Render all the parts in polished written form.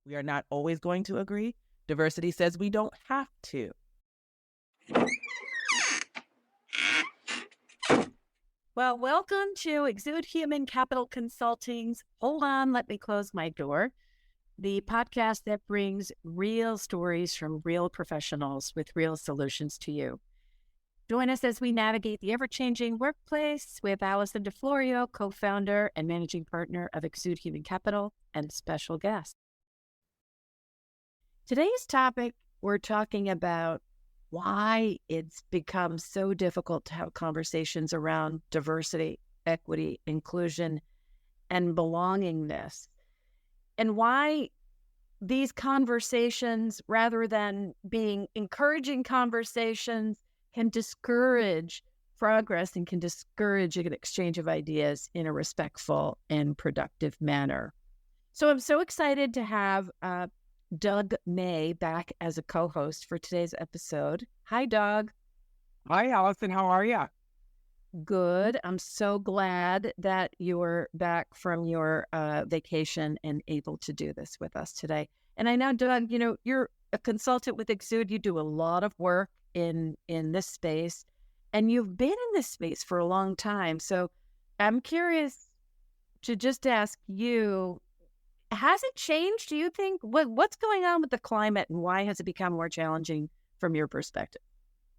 We are not always going to agree. Diversity says we don't have to. Well, welcome to Exude Human Capital Consulting's Hold On, Let Me Close My Door, the podcast that brings real stories from real professionals with real solutions to you. Join us as we navigate the ever-changing workplace with Allison DeFlorio, co-founder and managing partner of Exude Human Capital, and special guest. Today's topic, we're talking about why it's become so difficult to have conversations around diversity, equity, inclusion, and belongingness, and why these conversations, rather than being encouraging conversations, can discourage progress and can discourage an exchange of ideas in a respectful and productive manner. So I'm so excited to have Doug May back as a co-host for today's episode. Hi, Doug. Hi, Allison. How are you? Good. I'm so glad that you're back from your vacation and able to do this with us today. And I know, Doug, you're a consultant with Exude. You do a lot of work in this space, and you've been in this space for a long time. So I'm curious to just ask you, has it changed? Do you think what's going on with the climate, and why has it become more challenging from your perspective?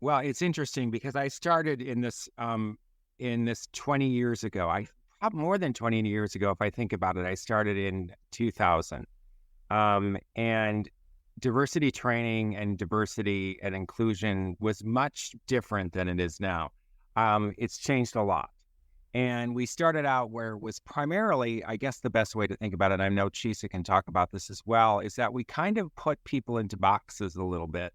Well, it's interesting because I started in this 20 years ago. More than 20 years ago, if I think about it. I started in 2000, and diversity training and diversity and inclusion was much different than it is now. It's changed a lot. And we started out where it was primarily, I guess the best way to think about it, and I know Chisa can talk about this as well, is that we kind of put people into boxes a little bit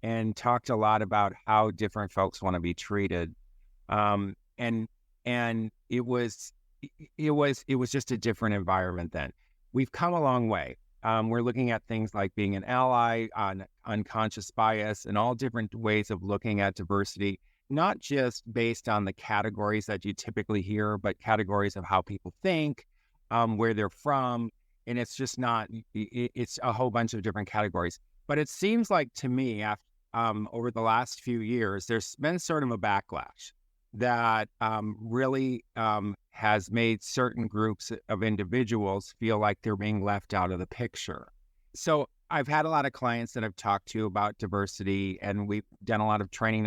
and talked a lot about how different folks want to be treated. And it was just a different environment then. We've come a long way. We're looking at things like being an ally, on unconscious bias, and all different ways of looking at diversity, not just based on the categories that you typically hear, but categories of how people think, where they're from. And it's just not, it's a whole bunch of different categories. But it seems like to me, over the last few years, there's been sort of a backlash that really has made certain groups of individuals feel like they're being left out of the picture. So I've had a lot of clients that I've talked to about diversity, and we've done a lot of training,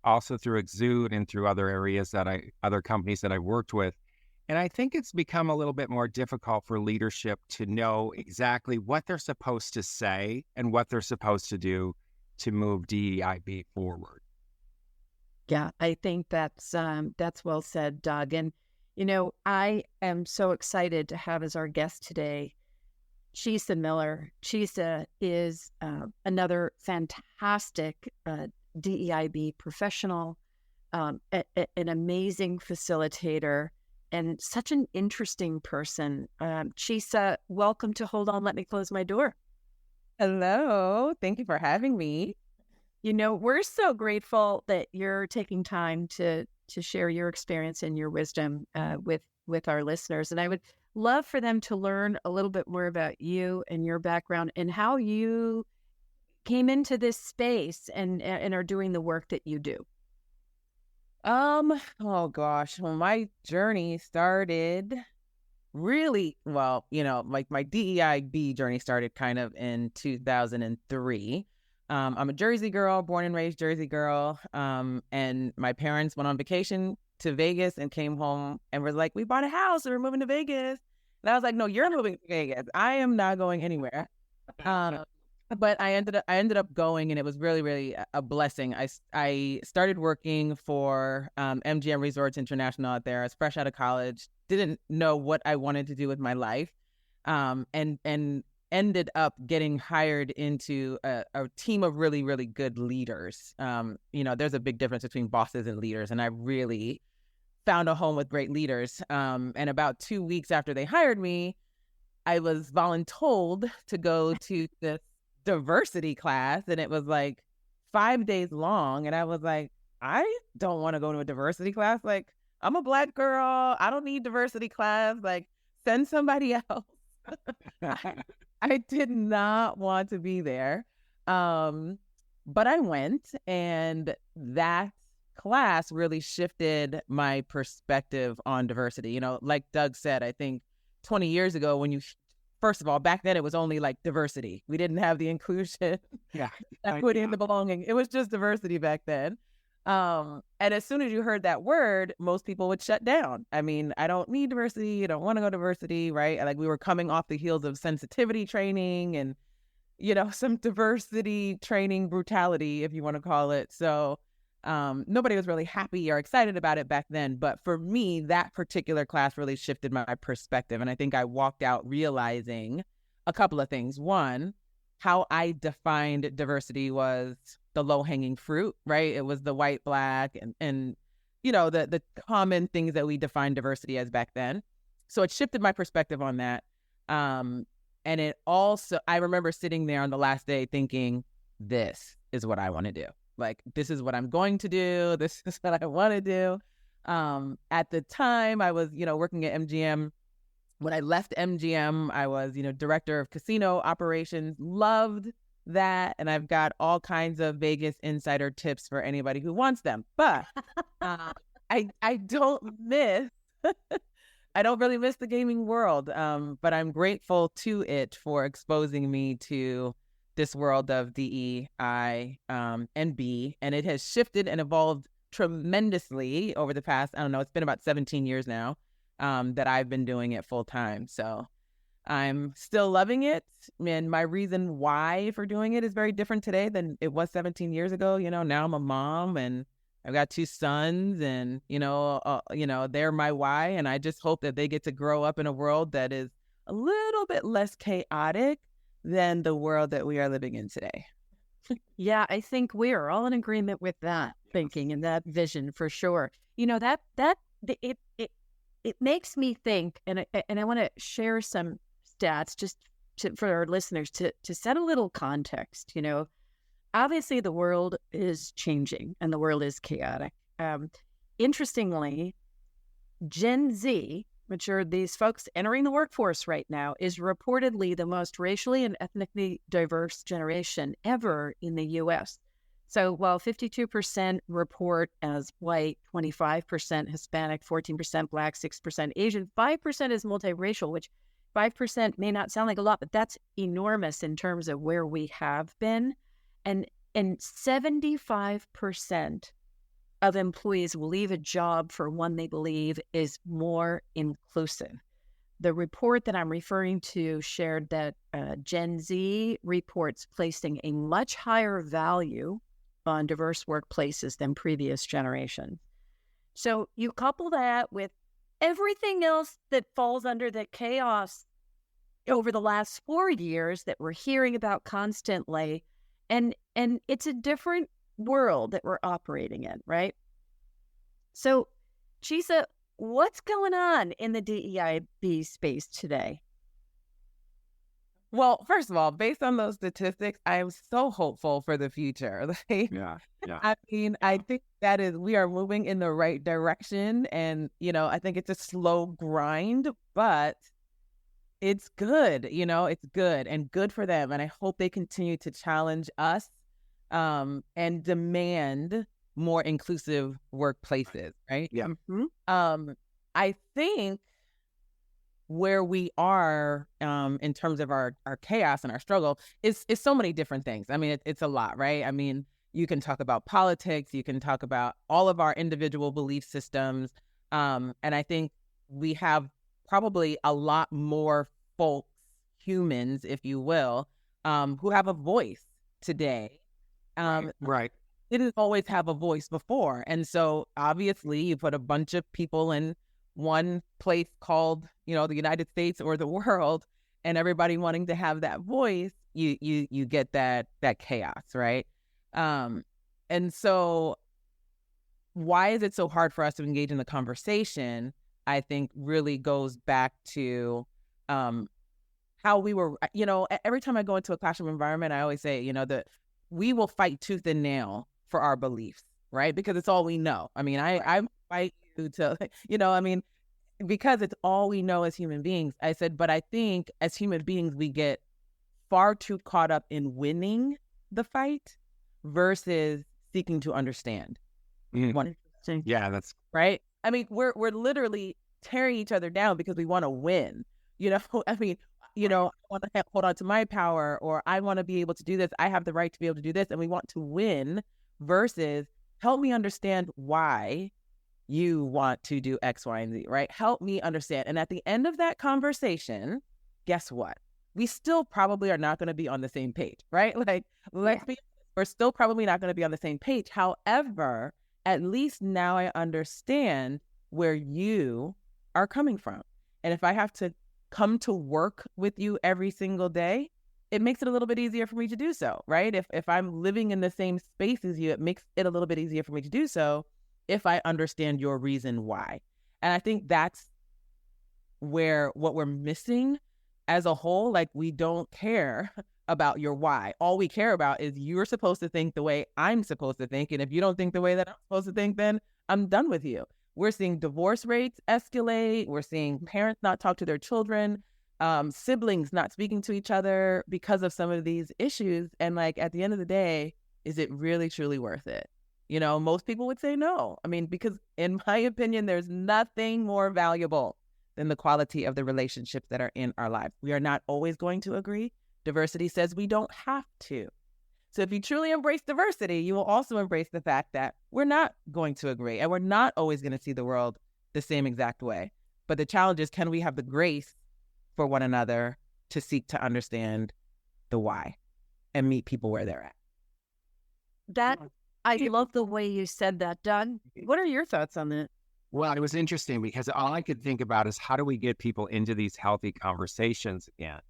also through Exude and through other areas other companies that I've worked with. And I think it's become a little bit more difficult for leadership to know exactly what they're supposed to say and what they're supposed to do to move DEIB forward. Yeah, I think that's well said, Doug. And, I am so excited to have as our guest today Chisa Miller. Chisa is another fantastic DEIB professional, an amazing facilitator, and such an interesting person. Chisa, welcome to Hold On, Let Me Close My Door. Hello. Thank you for having me. We're so grateful that you're taking time to share your experience and your wisdom with our listeners. And I would love for them to learn a little bit more about you and your background and how you came into this space and are doing the work that you do. Oh gosh. Well, my journey started really, my DEIB journey started kind of in 2003. I'm a Jersey girl, born and raised Jersey girl. And my parents went on vacation to Vegas and came home and were like, we bought a house and we're moving to Vegas. And I was like, no, you're moving to Vegas. I am not going anywhere. But I ended up going, and it was really, really a blessing. I started working for MGM Resorts International out there. I was fresh out of college, didn't know what I wanted to do with my life, and ended up getting hired into a team of really, really good leaders. There's a big difference between bosses and leaders, and I really found a home with great leaders. And about 2 weeks after they hired me, I was voluntold to go to this diversity class, and it was like 5 days long. And I was like, I don't want to go to a diversity class. Like, I'm a Black girl. I don't need diversity class. Like, send somebody else. I did not want to be there. But I went, and that class really shifted my perspective on diversity. You know, like Doug said, I think 20 years ago, first of all, back then it was only like diversity. We didn't have the inclusion, Yeah. equity, and the belonging. It was just diversity back then. And as soon as you heard that word, most people would shut down. I mean, I don't need diversity. I don't want to go diversity, right? Like, we were coming off the heels of sensitivity training and, some diversity training brutality, if you want to call it. So nobody was really happy or excited about it back then. But for me, that particular class really shifted my perspective. And I think I walked out realizing a couple of things. One, how I defined diversity was the low-hanging fruit, right? It was the white, black, and the common things that we define diversity as back then. So it shifted my perspective on that. And it also, I remember sitting there on the last day thinking, this is what I want to do. Like, this is what I'm going to do. This is what I want to do. At the time, I was, working at MGM. When I left MGM, I was, director of casino operations. Loved that. And I've got all kinds of Vegas insider tips for anybody who wants them. But I don't miss, I don't really miss the gaming world. But I'm grateful to it for exposing me to this world of DEI and B. And it has shifted and evolved tremendously over the past, I don't know, it's been about 17 years now that I've been doing it full time. So I'm still loving it. And my reason why for doing it is very different today than it was 17 years ago. Now I'm a mom and I've got 2 sons, and, they're my why. And I just hope that they get to grow up in a world that is a little bit less chaotic than the world that we are living in today. Yeah, I think we are all in agreement with that thinking and that vision for sure. It makes me think, and I want to share some stats just for our listeners to set a little context. Obviously the world is changing and the world is chaotic. Interestingly, Gen Z, which are these folks entering the workforce right now, is reportedly the most racially and ethnically diverse generation ever in the U.S. So while 52% report as white, 25% Hispanic, 14% Black, 6% Asian, 5% is multiracial, which 5% may not sound like a lot, but that's enormous in terms of where we have been. And 75% of employees will leave a job for one they believe is more inclusive. The report that I'm referring to shared that Gen Z reports placing a much higher value on diverse workplaces than previous generations. So you couple that with everything else that falls under the chaos over the last 4 years that we're hearing about constantly, and it's a different world that we're operating in, right? So, Chisa, what's going on in the DEIB space today? Well, first of all, based on those statistics, I am so hopeful for the future. Yeah. I mean, I think we are moving in the right direction, and I think it's a slow grind, but it's good. It's good and good for them, and I hope they continue to challenge us and demand more inclusive workplaces, right? Yeah. Mm-hmm. I think where we are in terms of our chaos and our struggle is so many different things. I mean, it's a lot, right? I mean, you can talk about politics, you can talk about all of our individual belief systems. And I think we have probably a lot more folks, humans, if you will, who have a voice today. Right. Didn't always have a voice before. And so obviously you put a bunch of people in one place called, the United States or the world, and everybody wanting to have that voice, you get that chaos, right? And so why is it so hard for us to engage in the conversation? I think really goes back to how we were, every time I go into a classroom environment, I always say, that we will fight tooth and nail for our beliefs, right? Because it's all we know. I mean, I fight you to, because it's all we know as human beings. I said, but I think as human beings, we get far too caught up in winning the fight versus seeking to understand. Yeah, that's right. I mean, we're literally tearing each other down because we want to win. I mean, I want to hold on to my power, or I want to be able to do this. I have the right to be able to do this, and we want to win versus help me understand why you want to do X, Y, and Z, right? Help me understand. And at the end of that conversation, guess what? We still probably are not going to be on the same page, right? Like, we're still probably not going to be on the same page. However, at least now I understand where you are coming from. And if I have to come to work with you every single day, it makes it a little bit easier for me to do so, right? If I'm living in the same space as you, it makes it a little bit easier for me to do so if I understand your reason why. And I think that's where what we're missing as a whole, like, we don't care about your why. All we care about is you're supposed to think the way I'm supposed to think. And if you don't think the way that I'm supposed to think, then I'm done with you. We're seeing divorce rates escalate. We're seeing parents not talk to their children, siblings not speaking to each other because of some of these issues. And like, at the end of the day, is it really truly worth it? Most people would say no. I mean, because in my opinion, there's nothing more valuable than the quality of the relationships that are in our lives. We are not always going to agree. Diversity says we don't have to. So if you truly embrace diversity, you will also embrace the fact that we're not going to agree, and we're not always going to see the world the same exact way. But the challenge is, can we have the grace for one another to seek to understand the why and meet people where they're at? I love the way you said that, Doug. What are your thoughts on that? Well, it was interesting because all I could think about is, how do we get people into these healthy conversations again?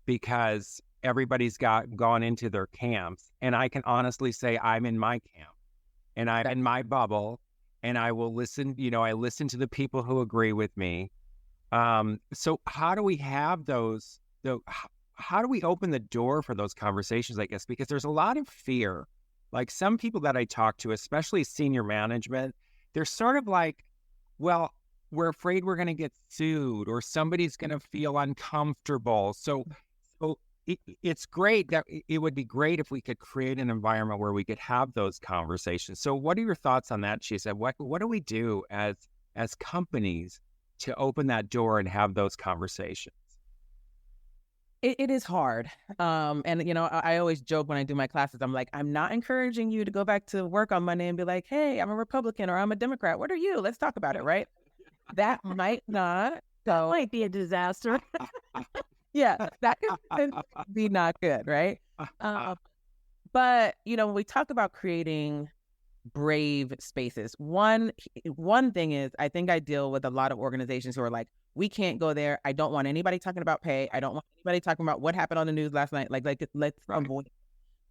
Because everybody's gone into their camps. And I can honestly say I'm in my camp and I'm in my bubble, and I will listen, I listen to the people who agree with me. So how do we have those, how do we open the door for those conversations, I guess? Because there's a lot of fear. Like, some people that I talk to, especially senior management, they're sort of like, well, we're afraid we're going to get sued, or somebody's going to feel uncomfortable. So it's great that it would be great if we could create an environment where we could have those conversations. So what are your thoughts on that, She said? What do we do as companies to open that door and have those conversations? It is hard. And, I always joke when I do my classes, I'm like, I'm not encouraging you to go back to work on Monday and be like, hey, I'm a Republican or I'm a Democrat. What are you? Let's talk about it, right? That might not go. That might be a disaster. Yeah, that could be not good, right? But, when we talk about creating brave spaces, one thing is, I think I deal with a lot of organizations who are like, we can't go there. I don't want anybody talking about pay. I don't want anybody talking about what happened on the news last night. Like let's avoid.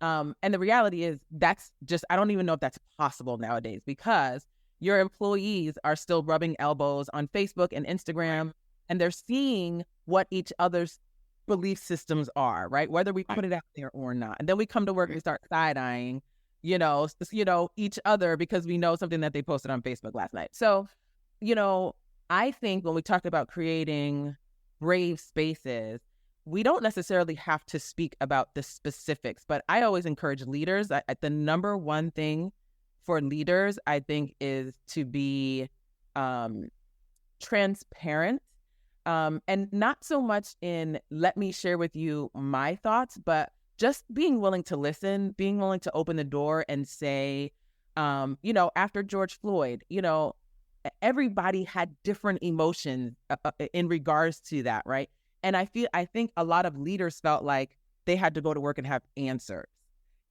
And the reality is, that's just, I don't even know if that's possible nowadays, because your employees are still rubbing elbows on Facebook and Instagram, and they're seeing what each other's belief systems are, right? Whether we put it out there or not. And then we come to work and start side-eyeing, each other because we know something that they posted on Facebook last night. So, I think when we talk about creating brave spaces, we don't necessarily have to speak about the specifics, but I always encourage leaders. The number one thing for leaders, I think, is to be transparent, and not so much in, let me share with you my thoughts, but just being willing to listen, being willing to open the door and say, after George Floyd, everybody had different emotions in regards to that, right? And I think a lot of leaders felt like they had to go to work and have answers.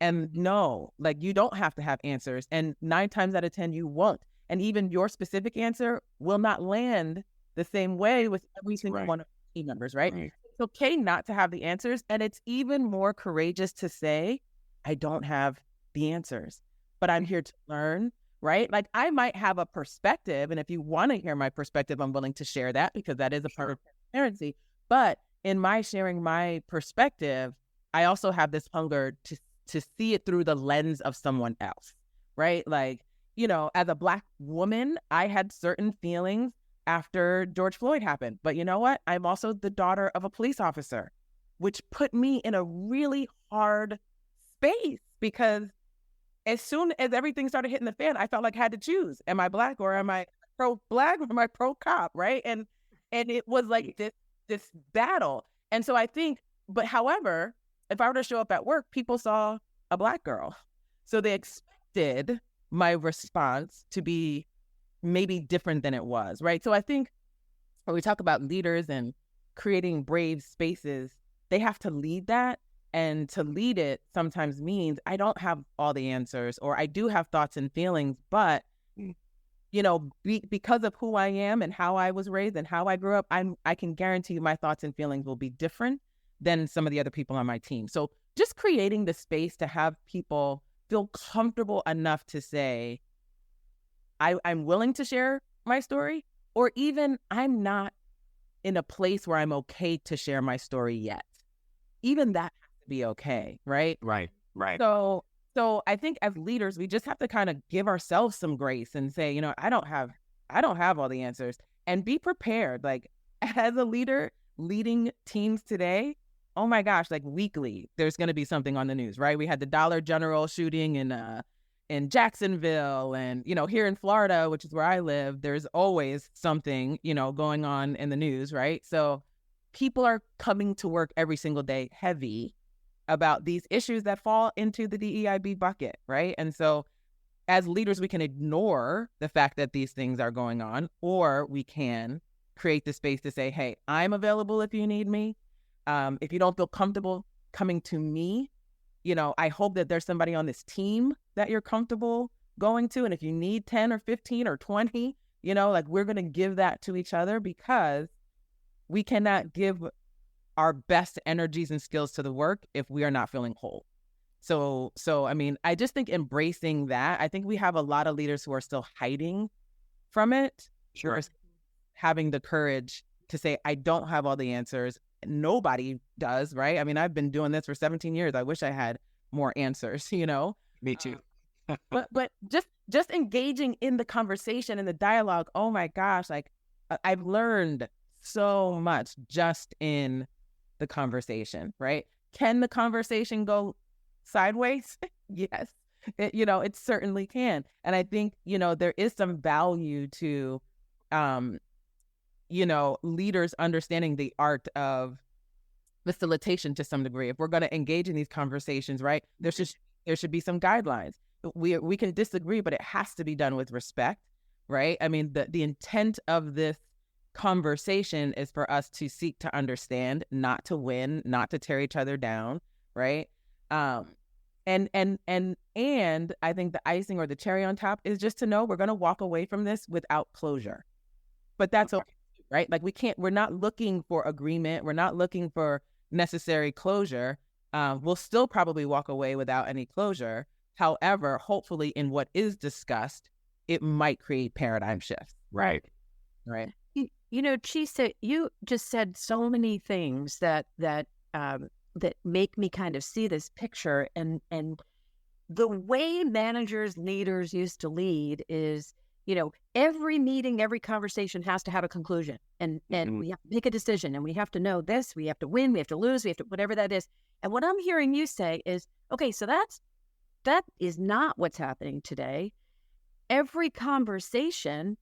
And no, like, you don't have to have answers. And 9 times out of 10, you won't. And even your specific answer will not land the same way with every single one of the team members, right? It's okay not to have the answers. And it's even more courageous to say, I don't have the answers, but I'm here to learn. Right? Like, I might have a perspective, and if you want to hear my perspective, I'm willing to share that, because that is a part of transparency. But in my sharing my perspective, I also have this hunger to see it through the lens of someone else, right? Like, as a Black woman, I had certain feelings after George Floyd happened. But you know what? I'm also the daughter of a police officer. which put me in a really hard space because as soon as everything started hitting the fan, I felt like I had to choose. Am I Black or am I pro-Black or am I pro-cop, right? And it was like this battle. And so I think, but however, if I were to show up at work, people saw a Black girl. So they expected my response to be maybe different than it was, right? So I think when we talk about leaders and creating brave spaces, they have to lead that. And to lead it sometimes means I don't have all the answers, or I do have thoughts and feelings, but because of who I am and how I was raised and how I grew up, I can guarantee you my thoughts and feelings will be different than some of the other people on my team. So just creating the space to have people feel comfortable enough to say, I'm willing to share my story, or even I'm not in a place where I'm okay to share my story yet. Even that has to be okay, right? Right. So I think as leaders, we just have to kind of give ourselves some grace and say, I don't have all the answers, and be prepared. Like, as a leader leading teams today, oh my gosh, like weekly, there's going to be something on the news, right? We had the Dollar General shooting in Jacksonville, and here in Florida, which is where I live, there's always something going on in the news, right? So people are coming to work every single day heavy about these issues that fall into the DEIB bucket, right? And so as leaders, we can ignore the fact that these things are going on, or we can create the space to say, hey, I'm available if you need me. If you don't feel comfortable coming to me, I hope that there's somebody on this team that you're comfortable going to. And if you need 10 or 15 or 20, like, we're going to give that to each other, because we cannot give our best energies and skills to the work if we are not feeling whole. So I mean, I just think embracing that, I think we have a lot of leaders who are still hiding from it. Sure. Having the courage to say, I don't have all the answers. Nobody does, right? I mean, I've been doing this for 17 years. I wish I had more answers, Me too. but just engaging in the conversation and the dialogue. Oh my gosh, like I've learned so much just in the conversation, right? Can the conversation go sideways? Yes, it certainly can. And I think, there is some value to, leaders understanding the art of facilitation to some degree. If we're going to engage in these conversations, right, there should be some guidelines. We can disagree, but it has to be done with respect, right? I mean, the intent of this conversation is for us to seek to understand, not to win, not to tear each other down, right? And I think the icing or the cherry on top is just to know we're going to walk away from this without closure. But that's okay, right? Like, we're not looking for agreement. We're not looking for necessary closure. We'll still probably walk away without any closure. However, hopefully in what is discussed, it might create paradigm shifts. Right. Chisa, you just said so many things that make me kind of see this picture, and the way managers, leaders used to lead is, every meeting, every conversation has to have a conclusion, and we have to make a decision, and we have to know this, we have to win, we have to lose, we have to, whatever that is. And what I'm hearing you say is, okay, so that is not what's happening today. Every conversation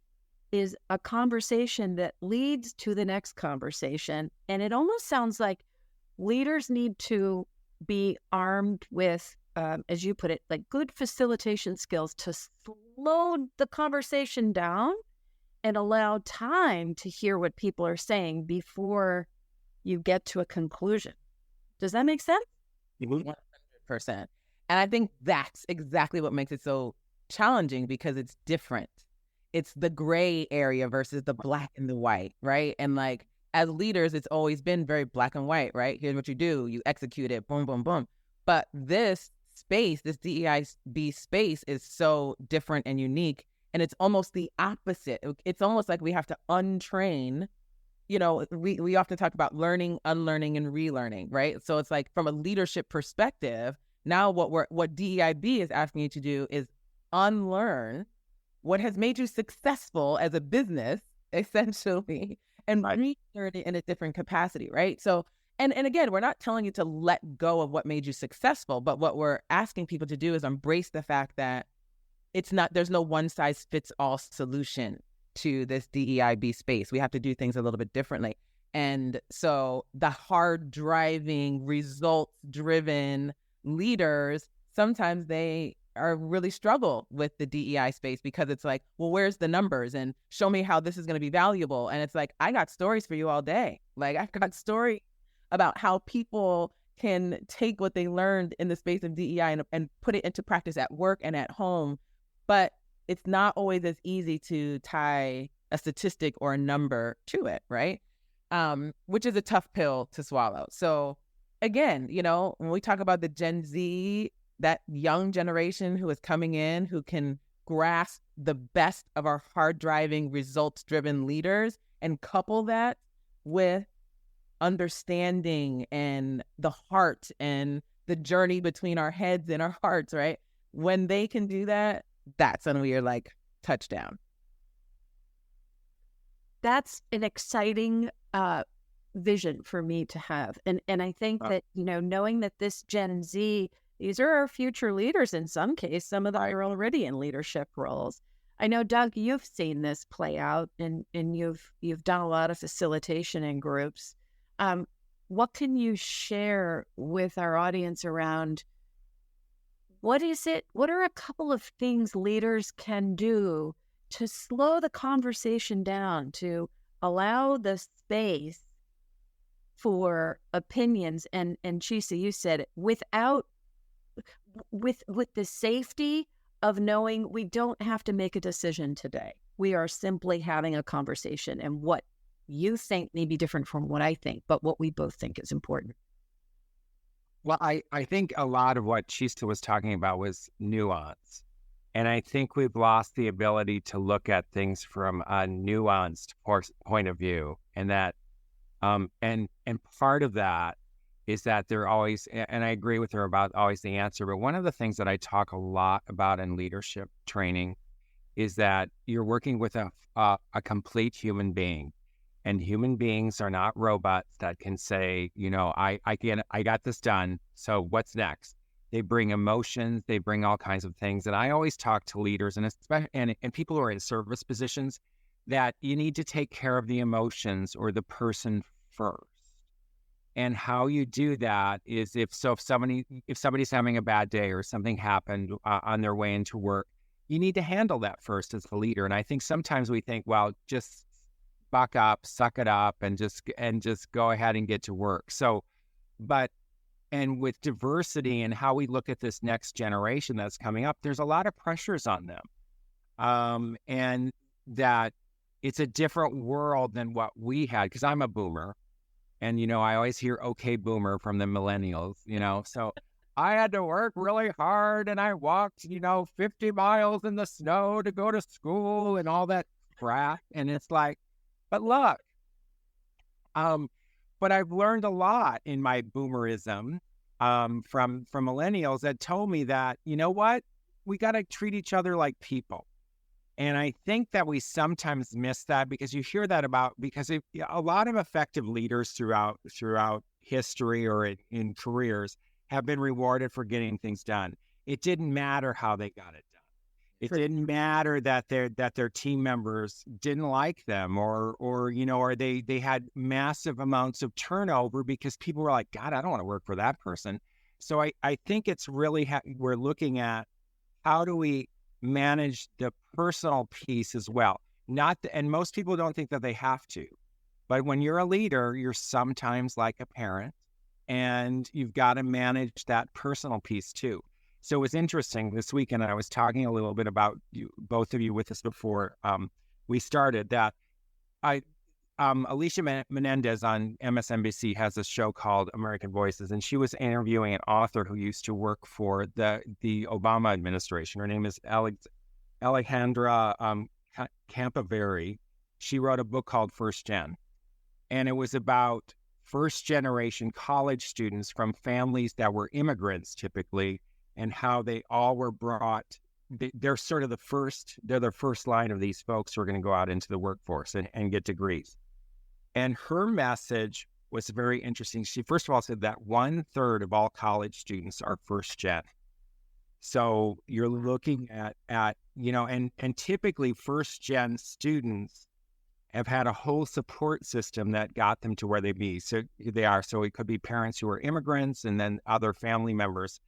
is a conversation that leads to the next conversation. And it almost sounds like leaders need to be armed with, as you put it, like good facilitation skills to slow the conversation down and allow time to hear what people are saying before you get to a conclusion. Does that make sense? 100%. And I think that's exactly what makes it so challenging, because it's different. It's the gray area versus the black and the white, right? And like, as leaders, it's always been very black and white, right? Here's what you do, you execute it, boom, boom, boom. But this space, this DEIB space, is so different and unique. And it's almost the opposite. It's almost like we have to untrain. We often talk about learning, unlearning, and relearning, right? So it's like, from a leadership perspective, now what DEIB is asking you to do is unlearn what has made you successful as a business, essentially, and relearn it in a different capacity, right? So And again, we're not telling you to let go of what made you successful, but what we're asking people to do is embrace the fact that there's no one size fits all solution to this DEIB space. We have to do things a little bit differently. And so the hard driving, results driven leaders, sometimes they are really struggle with the DEI space because it's like, well, where's the numbers and show me how this is going to be valuable. And it's like, I got stories for you all day. Like I've got stories about how people can take what they learned in the space of DEI and put it into practice at work and at home. But it's not always as easy to tie a statistic or a number to it, right? Which is a tough pill to swallow. So again, when we talk about the Gen Z, that young generation who is coming in, who can grasp the best of our hard driving, results driven leaders and couple that with understanding and the heart and the journey between our heads and our hearts, right? When they can do that, that's when we are like touchdown. That's an exciting vision for me to have. And I think that, knowing that this Gen Z, these are our future leaders in some case, some of them are already in leadership roles. I know, Doug, you've seen this play out and you've done a lot of facilitation in groups. What can you share with our audience around what are a couple of things leaders can do to slow the conversation down, to allow the space for opinions? And Chisa, you said it, with the safety of knowing we don't have to make a decision today. We are simply having a conversation, and what you think may be different from what I think, but what we both think is important. Well, I think a lot of what Chista was talking about was nuance. And I think we've lost the ability to look at things from a nuanced point of view. And that, and part of that is that they're always, and I agree with her about always the answer, but one of the things that I talk a lot about in leadership training is that you're working with a complete human being. And human beings are not robots that can say, I got this done. So what's next? They bring emotions, they bring all kinds of things. And I always talk to leaders and especially and people who are in service positions that you need to take care of the emotions or the person first. And how you do that is if somebody's having a bad day or something happened on their way into work, you need to handle that first as a leader. And I think sometimes we think, well, just buck up, suck it up, and just go ahead and get to work. So, and with diversity and how we look at this next generation that's coming up, there's a lot of pressures on them. And that it's a different world than what we had, because I'm a boomer. And, I always hear, okay, boomer from the millennials, so I had to work really hard and I walked, 50 miles in the snow to go to school and all that crap. And it's like, but look, but I've learned a lot in my boomerism from millennials that told me that, you know what, we got to treat each other like people. And I think that we sometimes miss that because you hear that because a lot of effective leaders throughout history or in careers have been rewarded for getting things done. It didn't matter how they got it done. It didn't matter that their team members didn't like them or they had massive amounts of turnover because people were like, God, I don't want to work for that person. So I think it's really we're looking at how do we manage the personal piece as well. And most people don't think that they have to, but when you're a leader, you're sometimes like a parent and you've got to manage that personal piece too. So it was interesting this weekend. I was talking a little bit about you, both of you with us before we started that Alicia Menendez on MSNBC has a show called American Voices, and she was interviewing an author who used to work for the Obama administration. Her name is Alejandra Campaveri. She wrote a book called First Gen, and it was about first generation college students from families that were immigrants typically, and how they all were brought. They're sort of the first line of these folks who are going to go out into the workforce and get degrees. And her message was very interesting. She first of all said that 1/3 of all college students are first gen. So you're looking at and typically first gen students have had a whole support system that got them to where they are. So it could be parents who are immigrants and then other family members.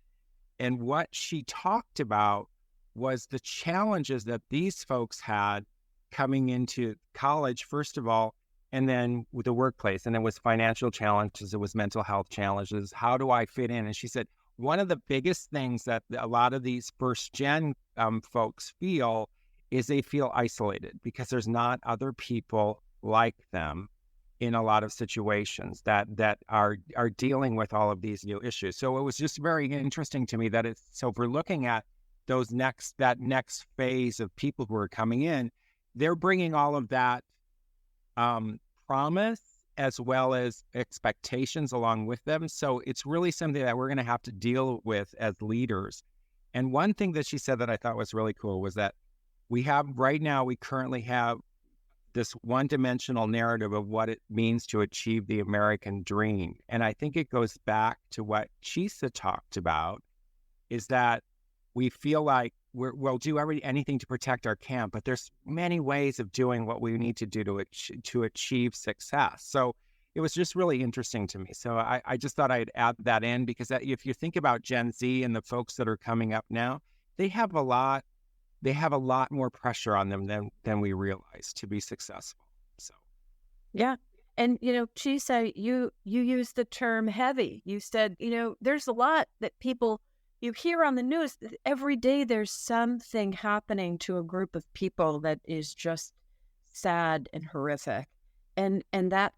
And what she talked about was the challenges that these folks had coming into college, first of all, and then with the workplace. And it was financial challenges, it was mental health challenges. How do I fit in? And she said, one of the biggest things that a lot of these first gen folks feel is they feel isolated because there's not other people like them in a lot of situations that are dealing with all of these new issues. So it was just very interesting to me that so if we're looking at that next phase of people who are coming in, they're bringing all of that promise as well as expectations along with them. So it's really something that we're going to have to deal with as leaders. And one thing that she said that I thought was really cool was that we currently have this one-dimensional narrative of what it means to achieve the American dream. And I think it goes back to what Chisa talked about, is that we feel like we'll do anything to protect our camp, but there's many ways of doing what we need to do to achieve success. So it was just really interesting to me. So I just thought I'd add that in because if you think about Gen Z and the folks that are coming up now, they have a lot more pressure on them than we realize to be successful. So, yeah. And, Chisa, you used the term heavy. You said, there's a lot that you hear on the news. Every day there's something happening to a group of people that is just sad and horrific. And that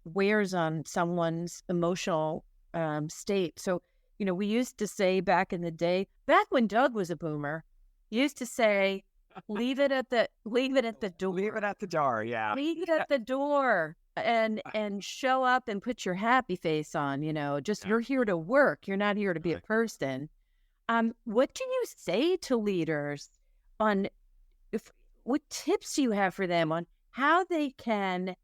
wears on someone's emotional state. So, we used to say back in the day, back when Doug was a boomer, used to say, leave it at the door. Leave it at the door, yeah. Leave it at the door and show up and put your happy face on, you're here to work. You're not here to be a person. What do you say to leaders on what tips do you have for them on how they can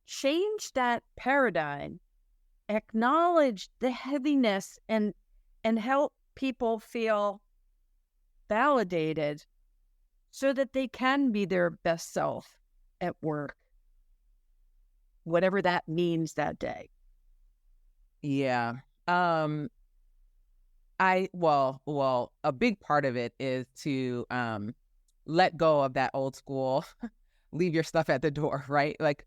change that paradigm, acknowledge the heaviness and help people feel validated so that they can be their best self at work, whatever that means that day? Yeah. A big part of it is to let go of that old school, leave your stuff at the door, right? Like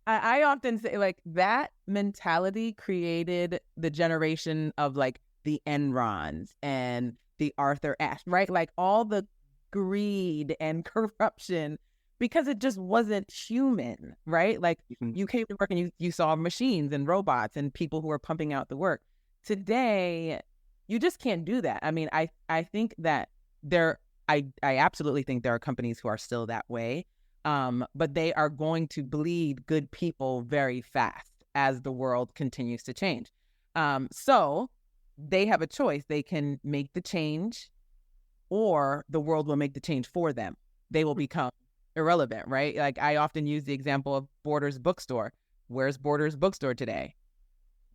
I often say like that mentality created the generation of like the Enrons and the Arthur Ashe, right? Like all the greed and corruption because it just wasn't human, right? Like you came to work and you saw machines and robots and people who are pumping out the work. Today, you just can't do that. I mean, I think that I absolutely think there are companies who are still that way, but they are going to bleed good people very fast as the world continues to change. So they have a choice. They can make the change or the world will make the change for them. They will become irrelevant, right? Like I often use the example of Borders bookstore. Where's Borders bookstore today?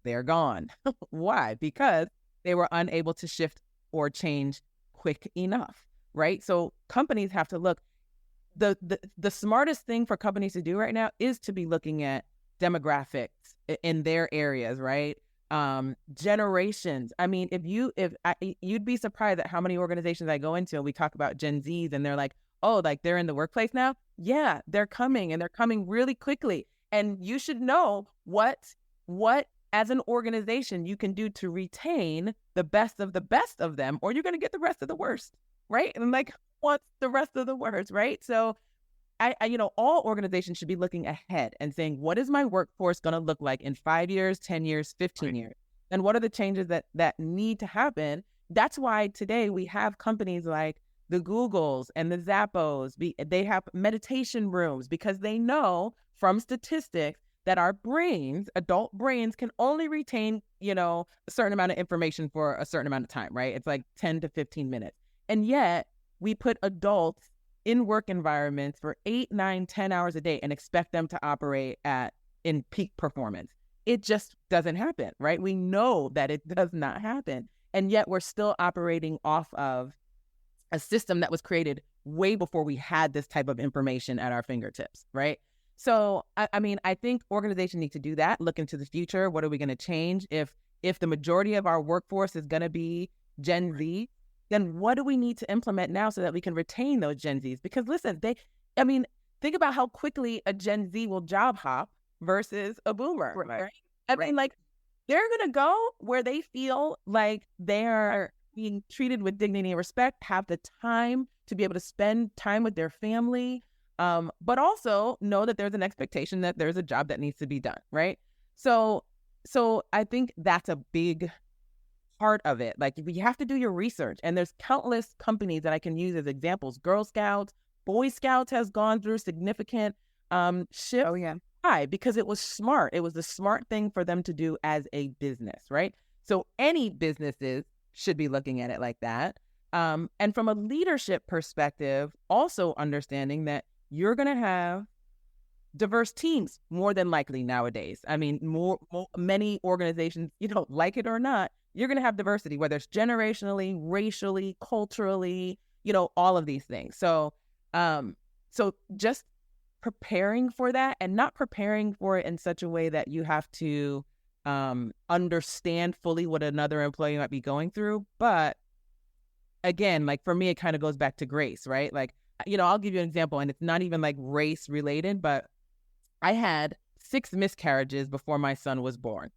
They're gone. Why? Because they were unable to shift or change quick enough, right? So companies have to look. The smartest thing for companies to do right now is to be looking at demographics in their areas, right? Generations. I mean, you'd be surprised at how many organizations I go into and we talk about Gen Zs and they're like, oh, like they're in the workplace now? Yeah, they're coming and they're coming really quickly. And you should know what as an organization you can do to retain the best of them, or you're going to get the rest of the worst, right? And like, what's the rest of the worst, right? So I all organizations should be looking ahead and saying, what is my workforce going to look like in 5 years, 10 years, 15 years? And what are the changes that need to happen? That's why today we have companies like the Googles and the Zappos. They have meditation rooms because they know from statistics that our brains, adult brains, can only retain, a certain amount of information for a certain amount of time, right? It's like 10 to 15 minutes. And yet we put adults in work environments for 8, 9, 10 hours a day and expect them to operate at in peak performance. It just doesn't happen, right? We know that it does not happen. And yet we're still operating off of a system that was created way before we had this type of information at our fingertips, right? So, I mean, I think organizations need to do that, look into the future. What are we going to change? If the majority of our workforce is going to be Gen Z, then what do we need to implement now so that we can retain those Gen Zs? Because listen, think about how quickly a Gen Z will job hop versus a boomer, right? I mean, like, they're going to go where they feel like they're being treated with dignity and respect, have the time to be able to spend time with their family, but also know that there's an expectation that there's a job that needs to be done, right? So I think that's a big part of it. Like, you have to do your research, and there's countless companies that I can use as examples. Girl Scouts, Boy Scouts has gone through significant shift. Oh, yeah. Why? Because it was smart. It was the smart thing for them to do as a business, right? So any businesses should be looking at it like that. And from a leadership perspective, also understanding that you're going to have diverse teams more than likely nowadays. I mean, many organizations, like it or not, you're going to have diversity, whether it's generationally, racially, culturally, all of these things. So just preparing for that, and not preparing for it in such a way that you have to understand fully what another employee might be going through. But again, like, for me, it kind of goes back to grace, right? Like, I'll give you an example, and it's not even like race related, but I had 6 miscarriages before my son was born.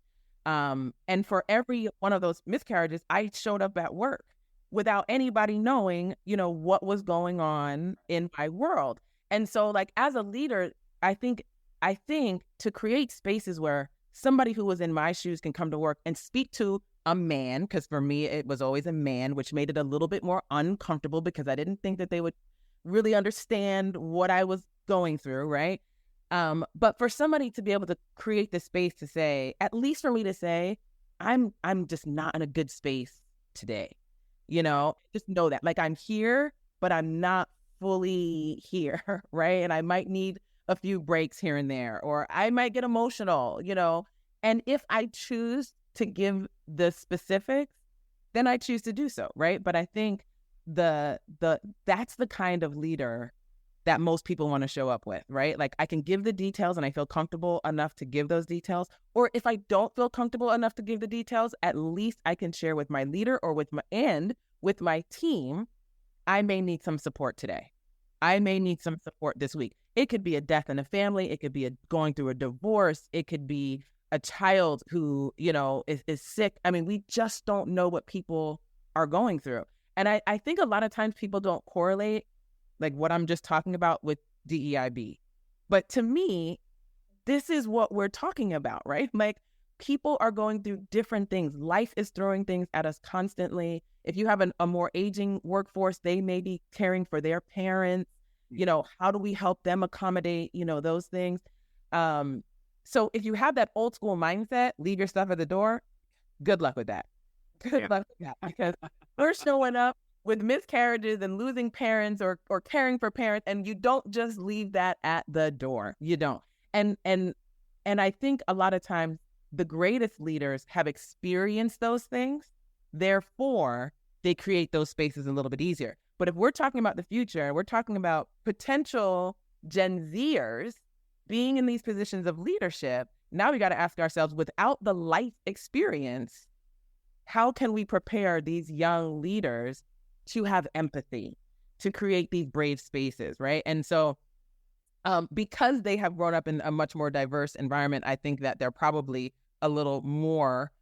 And for every one of those miscarriages, I showed up at work without anybody knowing, what was going on in my world. And so, like, as a leader, I think to create spaces where somebody who was in my shoes can come to work and speak to a man, because for me, it was always a man, which made it a little bit more uncomfortable because I didn't think that they would really understand what I was going through, right? But for somebody to be able to create the space to say, at least for me to say, I'm just not in a good space today, just know that, like, I'm here, but I'm not fully here, right? And I might need a few breaks here and there, or I might get emotional, and if I choose to give the specifics, then I choose to do so, right? But I think that's the kind of leader that most people want to show up with, right? Like, I can give the details and I feel comfortable enough to give those details. Or if I don't feel comfortable enough to give the details, at least I can share with my leader or with my team, I may need some support today. I may need some support this week. It could be a death in a family. It could be going through a divorce. It could be a child who, is sick. I mean, we just don't know what people are going through. And I think a lot of times people don't correlate, like, what I'm just talking about with DEIB. But to me, this is what we're talking about, right? Like, people are going through different things. Life is throwing things at us constantly. If you have a more aging workforce, they may be caring for their parents. How do we help them accommodate, those things? So if you have that old school mindset, leave your stuff at the door, good luck with that. Good luck with that, because we're showing up with miscarriages and losing parents or caring for parents, and you don't just leave that at the door. You don't. And I think a lot of times the greatest leaders have experienced those things. Therefore, they create those spaces a little bit easier. But if we're talking about the future, we're talking about potential Gen Zers being in these positions of leadership, now we got to ask ourselves, without the life experience, how can we prepare these young leaders to have empathy, to create these brave spaces, right? And so because they have grown up in a much more diverse environment, I think that they're probably a little more,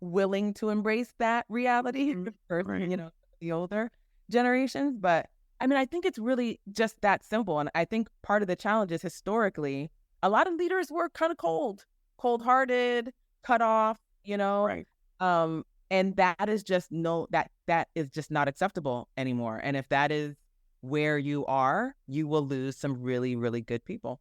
willing to embrace that reality versus, the older generations. But I mean, I think it's really just that simple. And I think part of the challenge is, historically, a lot of leaders were kind of cold-hearted, cut off, Right. And that is just that is just not acceptable anymore. And if that is where you are, you will lose some really, really good people.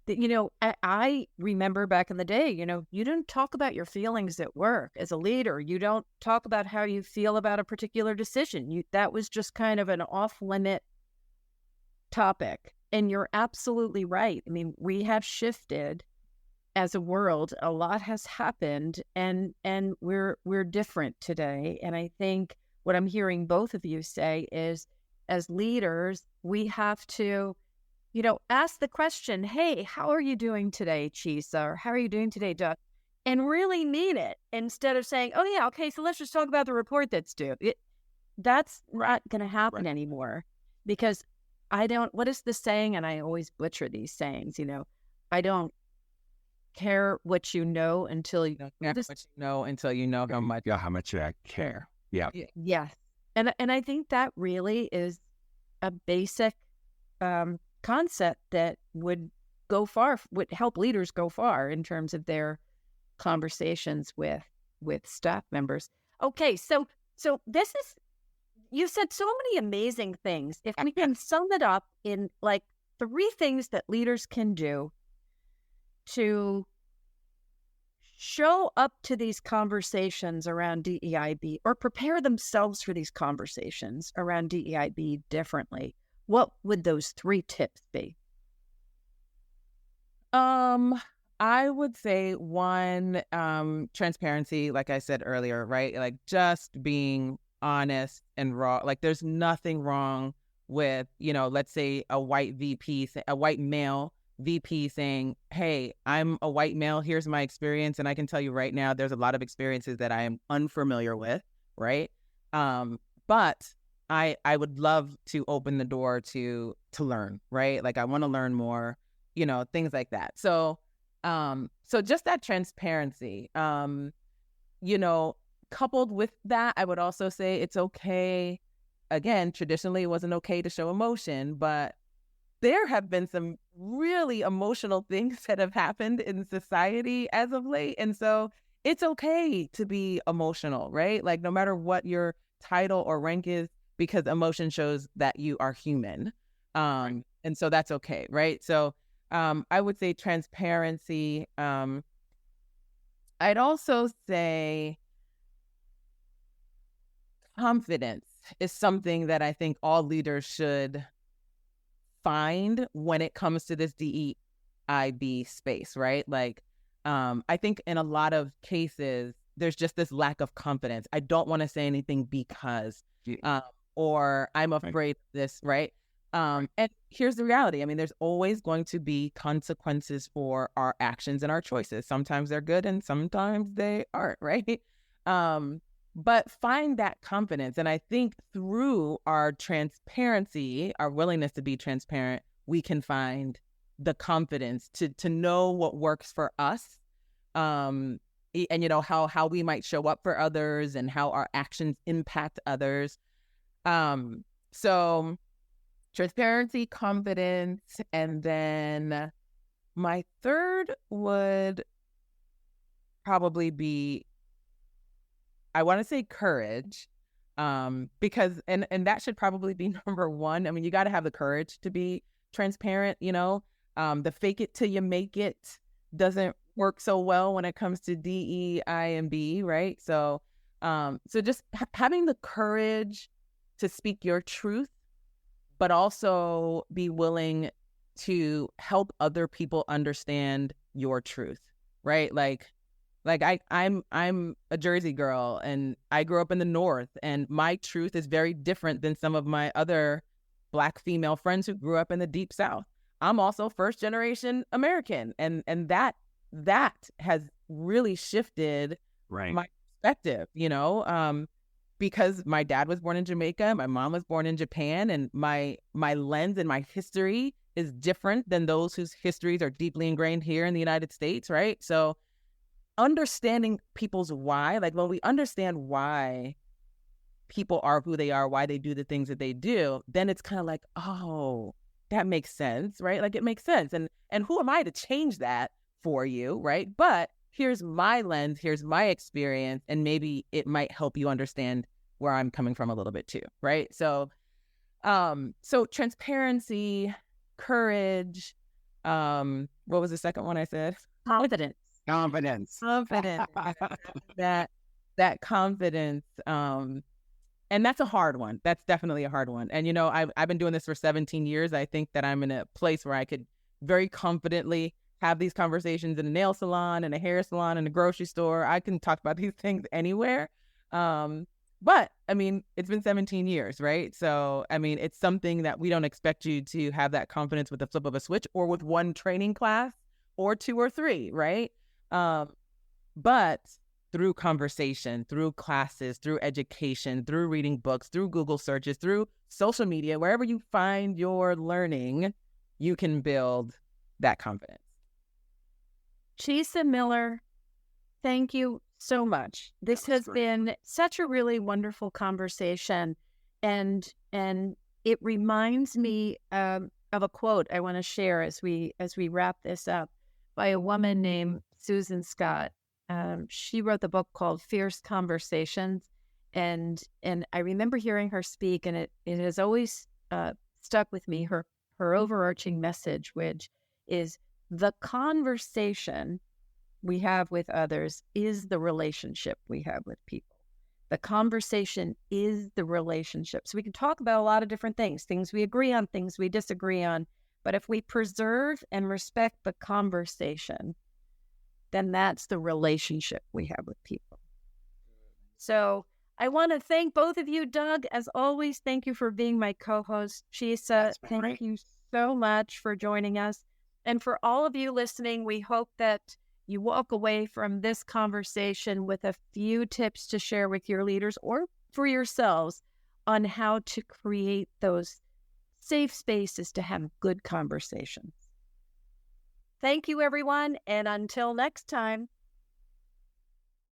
I remember back in the day, you didn't talk about your feelings at work as a leader. You don't talk about how you feel about a particular decision. That was just kind of an off-limit topic. And you're absolutely right. I mean, we have shifted as a world. A lot has happened, and we're different today. And I think what I'm hearing both of you say is, as leaders, we have to, ask the question, hey, how are you doing today, Chisa? Or how are you doing today, Doug? And really mean it, instead of saying, oh yeah, okay, so let's just talk about the report that's due. That's not going to happen anymore, because what is the saying? And I always butcher these sayings, I don't care what you know until you until you know how much. Yeah, how much I care. Yeah. Yes. And I think that really is a basic concept that would help leaders go far in terms of their conversations with staff members. Okay, so this is, you said so many amazing things. If we can sum it up in like 3 things that leaders can do to show up to these conversations around DEIB, or prepare themselves for these conversations around DEIB differently, what would those 3 tips be? I would say 1, transparency, like I said earlier, right? Like just being honest and raw. Like there's nothing wrong with, let's say a white male VP saying, hey, I'm a white male, here's my experience, and I can tell you right now, there's a lot of experiences that I am unfamiliar with, right? But I would love to open the door to learn, right? Like I want to learn more, things like that. So just that transparency, coupled with that, I would also say it's okay. Again, traditionally, it wasn't okay to show emotion, but there have been some really emotional things that have happened in society as of late. And so it's okay to be emotional, right? Like no matter what your title or rank is, because emotion shows that you are human. And so that's okay, right? So I would say transparency. I'd also say confidence is something that I think all leaders should find when it comes to this DEIB space, right? Like, I think in a lot of cases, there's just this lack of confidence. I don't want to say anything because, or I'm afraid of this, right? And here's the reality. I mean, there's always going to be consequences for our actions and our choices. Sometimes they're good and sometimes they aren't, right? But find that confidence. And I think through our transparency, our willingness to be transparent, we can find the confidence to know what works for us. And how we might show up for others and how our actions impact others. So transparency, confidence, and then my third would probably be, I want to say courage, because, and that should probably be number 1. I mean, you got to have the courage to be transparent, the fake it till you make it doesn't work so well when it comes to DEIB, right? So just having the courage to speak your truth, but also be willing to help other people understand your truth, right? Like I'm a Jersey girl and I grew up in the North, and my truth is very different than some of my other Black female friends who grew up in the Deep South. I'm also first generation American, and that has really shifted my perspective, because my dad was born in Jamaica, my mom was born in Japan, and my lens and my history is different than those whose histories are deeply ingrained here in the United States, right? So understanding people's why, like when we understand why people are who they are, why they do the things that they do, then it's kind of like, oh, that makes sense, right? Like it makes sense. And who am I to change that for you, right? But here's my lens, here's my experience, and maybe it might help you understand where I'm coming from a little bit too, right? So transparency, courage, what was the second one I said? Confidence. That confidence, And that's a hard one. That's definitely a hard one. And, I've been doing this for 17 years. I think that I'm in a place where I could very confidently have these conversations in a nail salon, in a hair salon, in a grocery store. I can talk about these things anywhere. But I mean, it's been 17 years, right? So, I mean, it's something that we don't expect you to have that confidence with the flip of a switch or with one training class or 2 or 3, right? But through conversation, through classes, through education, through reading books, through Google searches, through social media, wherever you find your learning, you can build that confidence. Chisa Miller, thank you so much. This has been such a really wonderful conversation, and it reminds me of a quote I want to share as we wrap this up, by a woman named Susan Scott. She wrote the book called Fierce Conversations, and I remember hearing her speak, and it has always stuck with me. Her overarching message, which is the conversation we have with others is the relationship we have with people. The conversation is the relationship. So we can talk about a lot of different things we agree on, things we disagree on. But if we preserve and respect the conversation, then that's the relationship we have with people. So I want to thank both of you. Doug, as always, thank you for being my co-host. Chisa, thank you so much for joining us. And for all of you listening, we hope that you walk away from this conversation with a few tips to share with your leaders or for yourselves on how to create those safe spaces to have good conversations. Thank you, everyone. And until next time.